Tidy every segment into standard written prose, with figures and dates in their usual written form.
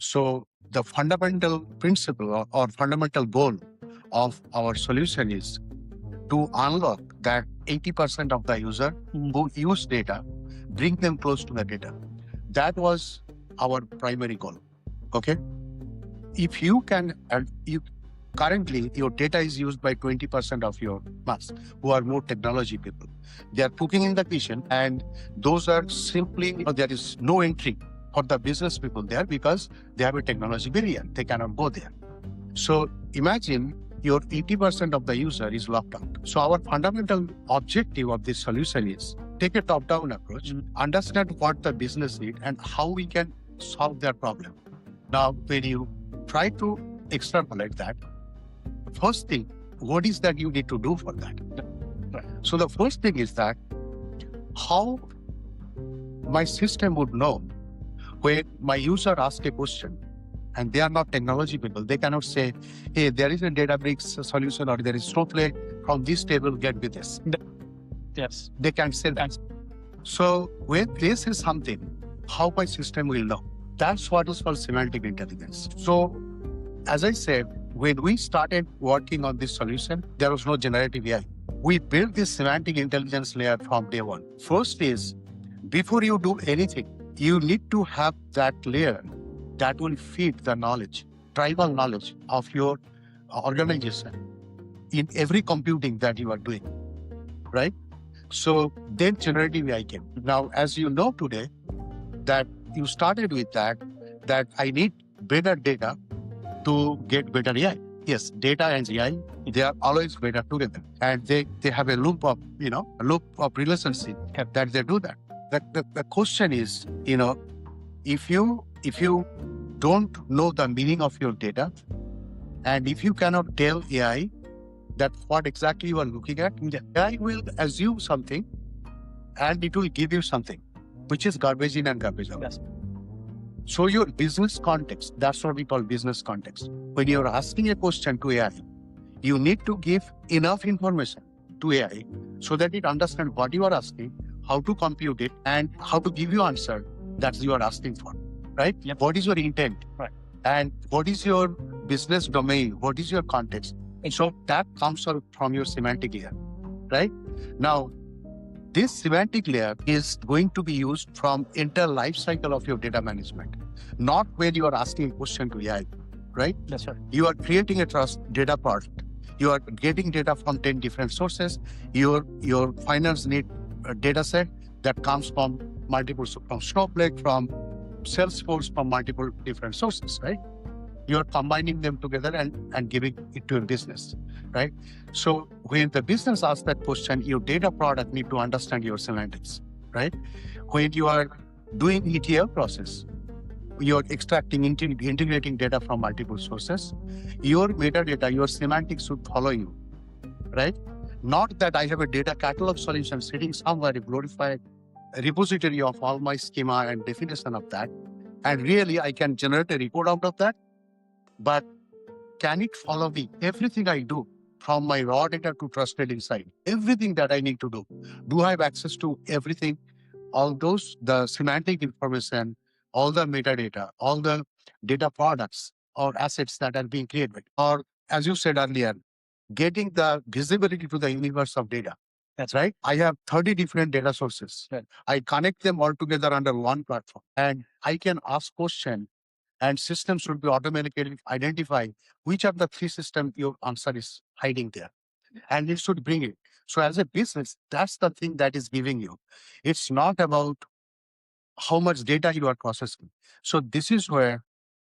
So the fundamental principle or fundamental goal of our solution is to unlock that 80% of the user who use data, bring them close to the data. That was our primary goal. Okay. If you can, currently your data is used by 20% of your mass who are more technology people. They are cooking in the kitchen, and those are simply, there is no entry for the business people there because they have a technology barrier. They cannot go there. So imagine your 80% of the user is locked out. So our fundamental objective of this solution is take a top-down approach, understand what the business needs and how we can solve their problem. Now, when you try to extrapolate that, first thing, what is that you need to do for that? Right. So the first thing is that how my system would know when my user asks a question and they are not technology people. They cannot say, hey, there is a Databricks solution or there is Snowflake, from this table, get me this. Yes. They can't say that. So when they say something, how my system will know? That's what is called semantic intelligence. So as I said, when we started working on this solution, there was no generative AI. We built this semantic intelligence layer from day one. First is, before you do anything, you need to have that layer that will feed the knowledge, tribal knowledge of your organization in every computing that you are doing, right? So then generative AI came. Now, as you know today, that you started with that I need better data to get better AI. Yes, data and AI, they are always better together. And they have a loop of, relationship that they do that. The question is, if you don't know the meaning of your data, and if you cannot tell AI that what exactly you are looking at, AI will assume something and it will give you something, which is garbage in and garbage out. Yes. So your business context, that's what we call business context. When you're asking a question to AI, you need to give enough information to AI so that it understands what you are asking, how to compute it, and how to give you answer that you are asking for, right? Yep. What is your intent? Right. And what is your business domain? What is your context? And so that comes from your semantic layer, right? Now, this semantic layer is going to be used from entire life cycle of your data management, not when you are asking a question to AI, right? That's right. You are creating a trust data product. You are getting data from 10 different sources. Your finance need a data set that comes from from Snowflake, from Salesforce, from multiple different sources, right? You're combining them together and giving it to your business, right? So when the business asks that question, your data product need to understand your semantics, right? When you are doing ETL process, you're extracting, integrating data from multiple sources, your metadata, your semantics should follow you, right? Not that I have a data catalog solution sitting somewhere, a glorified repository of all my schema and definition of that. And really, I can generate a report out of that. But can it follow me? Everything I do, from my raw data to trusted insight, everything that I need to do I have access to everything? All those, the semantic information, all the metadata, all the data products or assets that are being created, or as you said earlier, getting the visibility to the universe of data. That's right. I have 30 different data sources. Right. I connect them all together under one platform, and I can ask questions, and systems should be automatically identify which of the three systems your answer is hiding there. And it should bring it. So as a business, that's the thing that is giving you. It's not about how much data you are processing. So this is where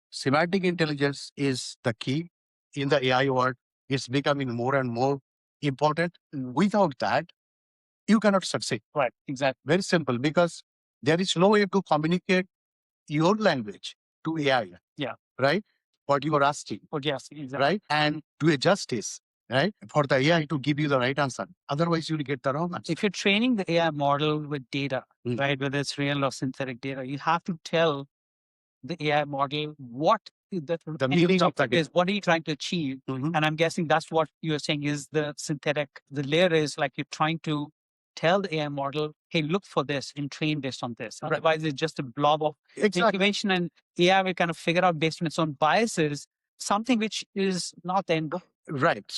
semantic intelligence is the key in the AI world. It's becoming more and more important. Without that, you cannot succeed. Right. Exactly. Very simple, because there is no way to communicate your language to AI. Yeah. Right? What you are asking. What you're asking, exactly. Right? And do a justice, right? For the AI to give you the right answer. Otherwise, you'll get the wrong answer. If you're training the AI model with data, right, whether it's real or synthetic data, you have to tell the AI model what The meaning of that is. What are you trying to achieve? And I'm guessing that's what you're saying is the synthetic. The layer is like you're trying to tell the AI model, hey, look for this and train based on this. Right. Otherwise, it's just a blob of Exactly. information, and AI will kind of figure out based on its own biases something which is not the end goal. Right.